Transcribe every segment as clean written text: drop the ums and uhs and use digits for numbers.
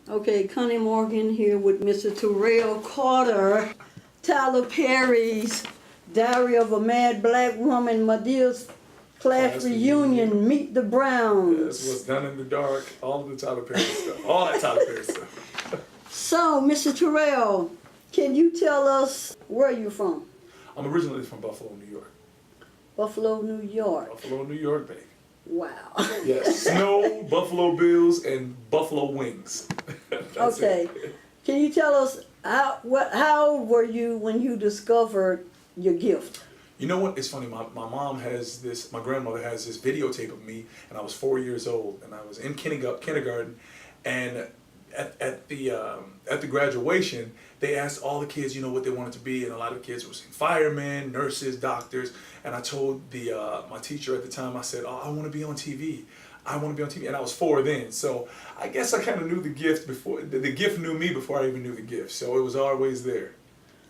Okay, Connie Morgan here with Mr. Terrell Carter, Tyler Perry's Diary of a Mad Black Woman, Medea's Class Reunion, Meet the Browns. Yes, What's Done in the Dark, all of the Tyler Perry stuff, all that Tyler Perry stuff. So, Mr. Terrell, can you tell us where you're from? I'm originally from Buffalo, New York. Buffalo, New York. Buffalo, New York, baby. Wow. Yes, snow, Buffalo Bills, and Buffalo Wings. Okay. It. Can you tell us how old were you when you discovered your gift? You know what? It's funny. My mom has this. My grandmother has this videotape of me, and I was 4 years old, and I was in kindergarten, and at the graduation, they asked all the kids, what they wanted to be, and a lot of kids were saying firemen, nurses, doctors, and I told my teacher at the time, I said, "Oh, I want to be on TV. I want to be on TV," and I was 4 then, so I guess I kind of knew the gift before the gift knew me before I even knew the gift, so it was always there.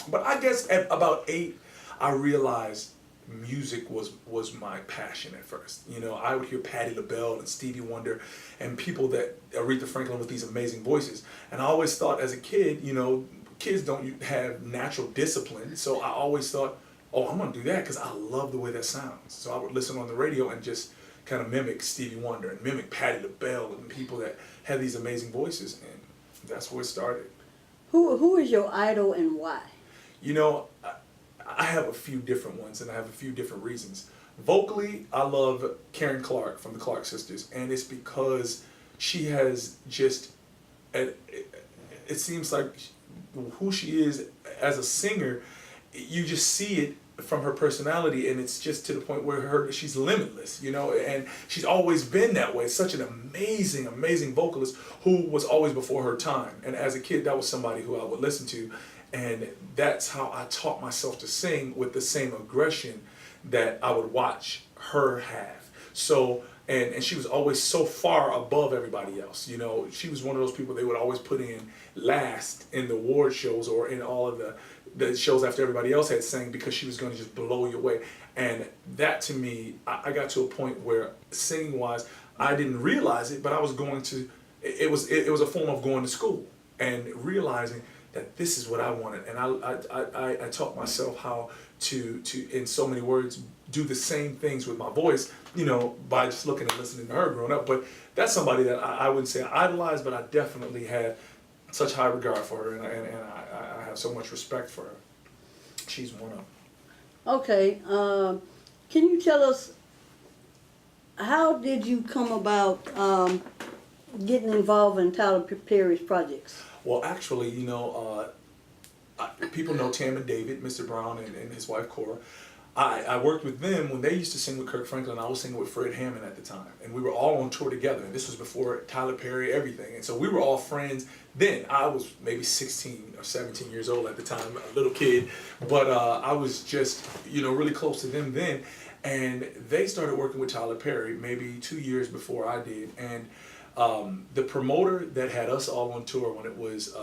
But I guess at about 8, I realized music was my passion at first. I would hear Patti LaBelle and Stevie Wonder and people that Aretha Franklin with these amazing voices, and I always thought as a kid, kids don't have natural discipline, so I always thought, oh, I'm gonna do that because I love the way that sounds. So I would listen on the radio and just kind of mimic Stevie Wonder and mimic Patti LaBelle and people that had these amazing voices, and that's where it started. Who is your idol and why? I have a few different ones, and I have a few different reasons. Vocally, I love Karen Clark from the Clark Sisters, and it's because she has just, it seems like who she is as a singer, you just see it from her personality, and it's just to the point where she's limitless, and she's always been that way. Such an amazing, amazing vocalist who was always before her time, and as a kid, that was somebody who I would listen to. And that's how I taught myself to sing with the same aggression that I would watch her have. So, and she was always so far above everybody else. She was one of those people they would always put in last in the award shows or in all of the shows after everybody else had sang because she was going to just blow you away. And that to me, I got to a point where singing wise, I didn't realize it, but I was going to, it was a form of going to school and realizing that this is what I wanted, and I taught myself how to in so many words do the same things with my voice, by just looking and listening to her growing up. But that's somebody that I wouldn't say I idolized, but I definitely had such high regard for her, and I have so much respect for her. She's one of them. Okay, can you tell us how did you come about getting involved in Tyler Perry's projects? Well, actually, people know Tam and David, Mr. Brown and his wife Cora. I worked with them when they used to sing with Kirk Franklin. I was singing with Fred Hammond at the time, and we were all on tour together. And this was before Tyler Perry, everything. And so we were all friends then. I was maybe 16 or 17 years old at the time, a little kid, but I was just really close to them then. And they started working with Tyler Perry maybe 2 years before I did, and the promoter that had us all on tour when it was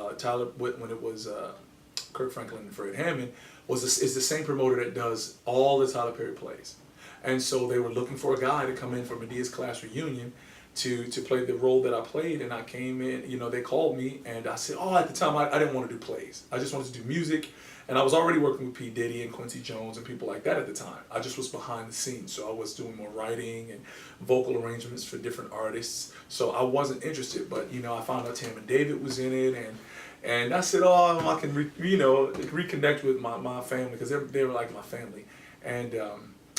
Kirk Franklin and Fred Hammond is the same promoter that does all the Tyler Perry plays, and so they were looking for a guy to come in for Medea's Class Reunion to play the role that I played, and I came in. They called me, and I said, at the time I didn't want to do plays. I just wanted to do music. And I was already working with P. Diddy and Quincy Jones and people like that at the time. I just was behind the scenes, so I was doing more writing and vocal arrangements for different artists. So I wasn't interested, but I found out Tam and David was in it, and I said, I can reconnect with my family because they were like my family. And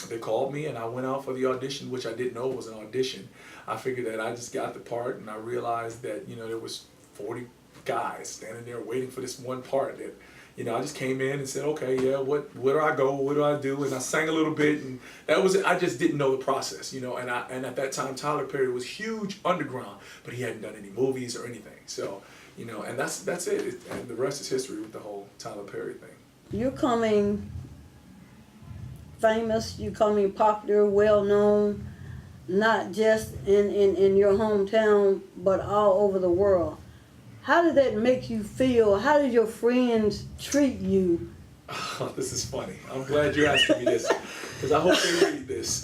they called me, and I went out for the audition, which I didn't know was an audition. I figured that I just got the part, and I realized that there was 40 guys standing there waiting for this one part that. I just came in and said, okay, yeah, where do I go? What do I do? And I sang a little bit, and that was it. I just didn't know the process, and at that time, Tyler Perry was huge underground, but he hadn't done any movies or anything. So, and that's it. And the rest is history with the whole Tyler Perry thing. You're coming famous, you're coming popular, well-known, not just in your hometown, but all over the world. How did that make you feel? How did your friends treat you? Oh, this is funny. I'm glad you're asking me this because I hope they read this.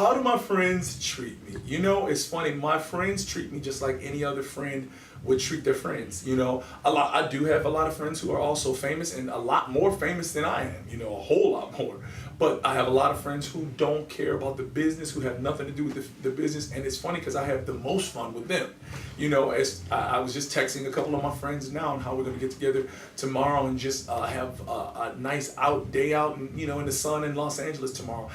How do my friends treat me? You know, it's funny. My friends treat me just like any other friend would treat their friends. You know, I do have a lot of friends who are also famous and a lot more famous than I am. You know, a whole lot more. But I have a lot of friends who don't care about the business, who have nothing to do with the business. And it's funny because I have the most fun with them. You know, as I was just texting a couple of my friends now on how we're going to get together tomorrow and just have a nice day out, and, you know, in the sun in Los Angeles tomorrow.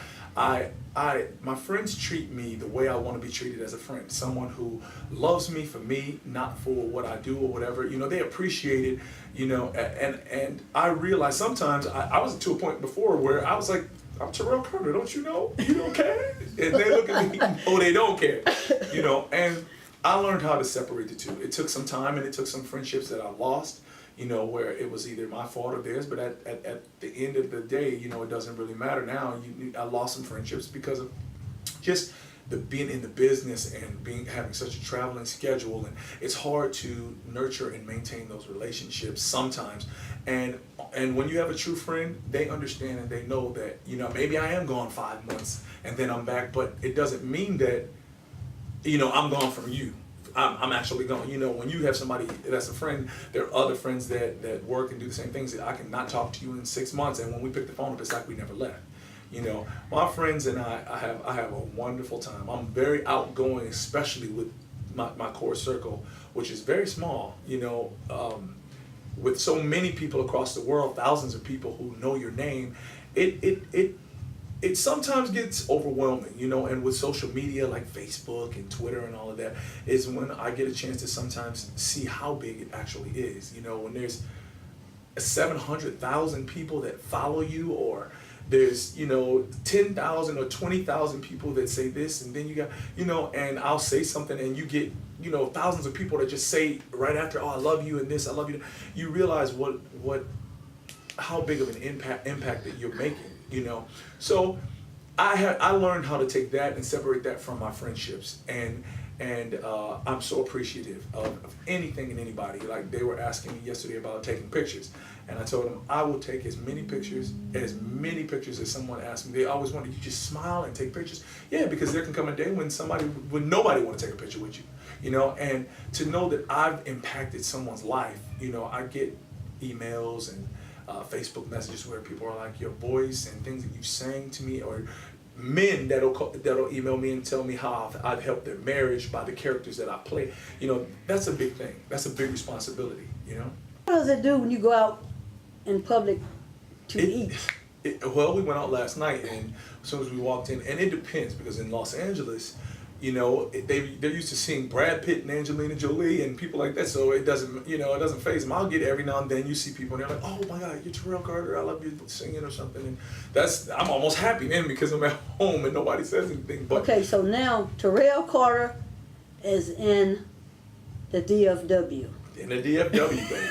My friends treat me the way I want to be treated as a friend. Someone who loves me for me, not for what I do or whatever. You know, they appreciate it, you know, and I realize sometimes I was to a point before where I was like, I'm Terrell Carter, don't you know? You don't care? And they look at me, oh, they don't care, you know, and I learned how to separate the two. It took some time and it took some friendships that I lost, you know, where it was either my fault or theirs, but at the end of the day, you know, it doesn't really matter now. I lost some friendships because of just being in the business and having such a traveling schedule, and it's hard to nurture and maintain those relationships sometimes. And when you have a true friend, they understand and they know that, you know, maybe I am gone 5 months and then I'm back, but it doesn't mean that, you know, I'm gone from you. I'm actually gone. You know, when you have somebody that's a friend, there are other friends that work and do the same things. That I can not talk to you in 6 months, and when we pick the phone up, it's like we never left. You know, my friends and I have a wonderful time. I'm very outgoing, especially with my core circle, which is very small. You know, with so many people across the world, thousands of people who know your name, it sometimes gets overwhelming, you know, and with social media like Facebook and Twitter and all of that is when I get a chance to sometimes see how big it actually is. You know, when there's 700,000 people that follow you, or there's, you know, 10,000 or 20,000 people that say this, and then you got, you know, and I'll say something and you get, you know, thousands of people that just say right after, oh, I love you and this, I love you. You realize how big of an impact that you're making. You know, so I learned how to take that and separate that from my friendships, and I'm so appreciative of anything and anybody. Like, they were asking me yesterday about taking pictures, and I told them I will take as many pictures as someone asked me. They always wanted, you just smile and take pictures. Yeah, because there can come a day when nobody want to take a picture with you, you know, and to know that I've impacted someone's life. You know, I get emails and Facebook messages where people are like, your voice and things that you sang to me, or men that'll email me and tell me how I've helped their marriage by the characters that I play. You know, that's a big thing. That's a big responsibility, you know. What does it do when you go out in public to eat? Well, we went out last night, and as soon as we walked in, and it depends, because in Los Angeles, you know, they're used to seeing Brad Pitt and Angelina Jolie and people like that, so it doesn't faze them. I'll get every now and then you see people and they're like, oh my God, you're Terrell Carter, I love you singing or something, and I'm almost happy then because I'm at home and nobody says anything. But okay, so now Terrell Carter is in the DFW. In the DFW, baby.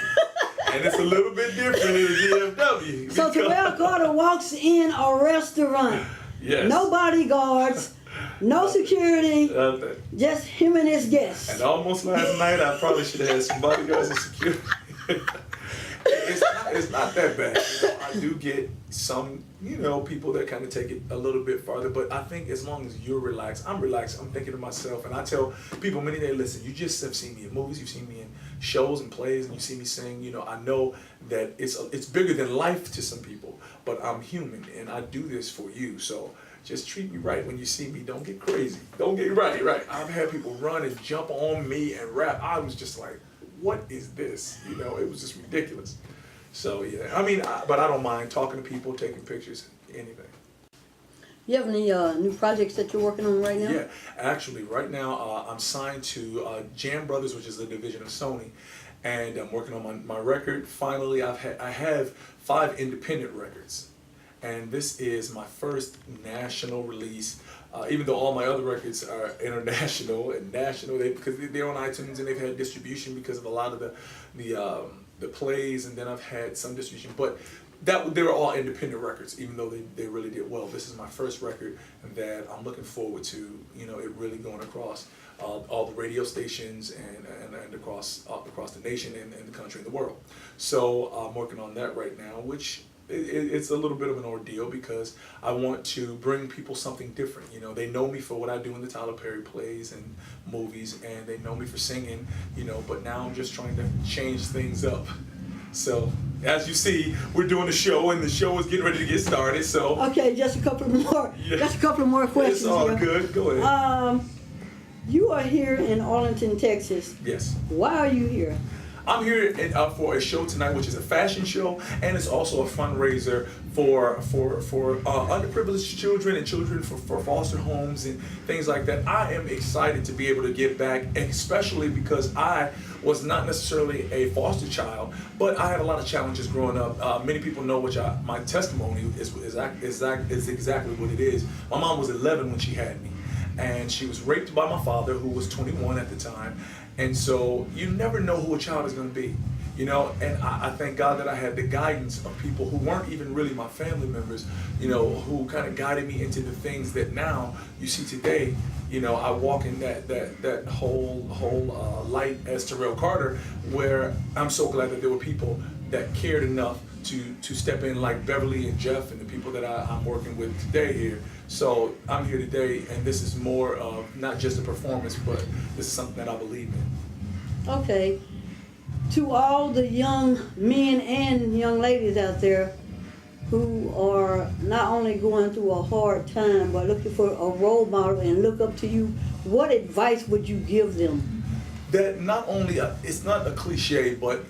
And it's a little bit different in the DFW. So Terrell Carter walks in a restaurant. Yes. No bodyguards. No security, just him and his guests. And almost last night, I probably should have had some bodyguards and security. It's not that bad. You know, I do get some, you know, people that kind of take it a little bit farther, but I think as long as you're relaxed, I'm relaxed, I'm thinking to myself, and I tell people many days, listen, you just have seen me in movies, you've seen me in shows and plays, and you see me sing, you know, I know that it's bigger than life to some people, but I'm human, and I do this for you, so just treat me right when you see me. Don't get crazy. Don't get right. I've had people run and jump on me and rap. I was just like, what is this? You know, it was just ridiculous. So yeah, I mean, but I don't mind talking to people, taking pictures, anything. You have any new projects that you're working on right now? Yeah, actually, right now I'm signed to Jam Brothers, which is a division of Sony, and I'm working on my record. Finally, I have 5 independent records. And this is my first national release, even though all my other records are international and national, because they're on iTunes and they've had distribution because of a lot of the plays, and then I've had some distribution, but they were all independent records, even though they really did well. This is my first record that I'm looking forward to, you know, it really going across all the radio stations and across the nation and the country and the world. So I'm working on that right now, which it's a little bit of an ordeal because I want to bring people something different. You know, they know me for what I do in the Tyler Perry plays and movies, and they know me for singing, you know, but now I'm just trying to change things up. So, as you see, we're doing a show, and the show is getting ready to get started, so. Okay, just a couple more. Yeah. Just a couple more questions. It's all here. good. Go ahead. You are here in Arlington, Texas. Yes. Why are you here? I'm here for a show tonight, which is a fashion show, and it's also a fundraiser for underprivileged children and children for foster homes and things like that. I am excited to be able to give back, especially because I was not necessarily a foster child, but I had a lot of challenges growing up. Many people know my testimony is exactly what it is. My mom was 11 when she had me, and she was raped by my father, who was 21 at the time. And so you never know who a child is going to be, you know, and I thank God that I had the guidance of people who weren't even really my family members, you know, who kind of guided me into the things that now you see today. You know, I walk in that whole light as Terrell Carter, where I'm so glad that there were people that cared enough to step in, like Beverly and Jeff and the people that I'm working with today here. So I'm here today, and this is more of not just a performance, but this is something that I believe in. Okay. To all the young men and young ladies out there who are not only going through a hard time, but looking for a role model and look up to you, what advice would you give them? That not only, it's not a cliche, but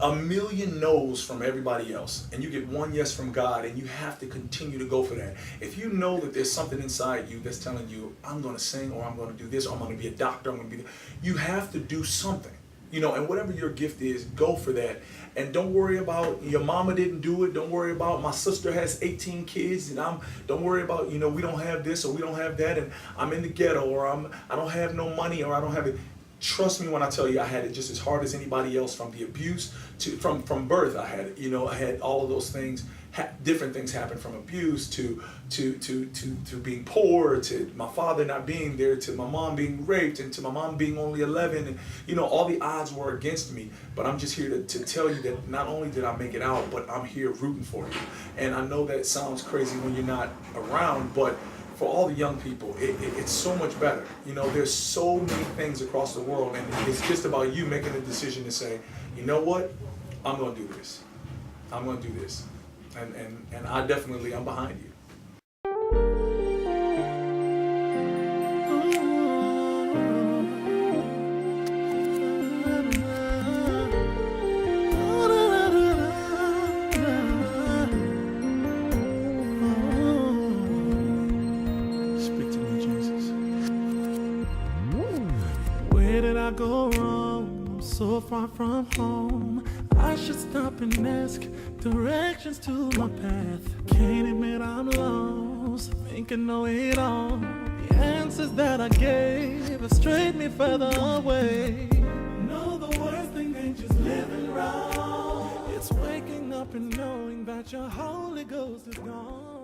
a million no's from everybody else, and you get one yes from God, and you have to continue to go for that. If you know that there's something inside you that's telling you, I'm going to sing, or I'm going to do this, or I'm going to be a doctor, I'm going to be, you have to do something, you know, and whatever your gift is, go for that. And don't worry about your mama didn't do it. Don't worry about my sister has 18 kids, and don't worry about, you know, we don't have this or we don't have that, and I'm in the ghetto, or I don't have no money, or I don't have it. Trust me when I tell you, I had it just as hard as anybody else, from the abuse to from birth. I had it, you know, I had all of those things, different things happen, from abuse to being poor, to my father not being there, to my mom being raped, and to my mom being only 11, and you know, all the odds were against me. But I'm just here to tell you that not only did I make it out, but I'm here rooting for you. And I know that sounds crazy when you're not around, but for all the young people, it's so much better. You know, there's so many things across the world, and it's just about you making a decision to say, you know what, I'm going to do this. I'm going to do this. And I'm behind you. Go wrong, I'm so far from home. I should stop and ask directions to my path. Can't admit I'm lost, think I know it all. The answers that I gave have strayed me further away. No, the worst thing ain't just living wrong, it's waking up and knowing that your Holy Ghost is gone.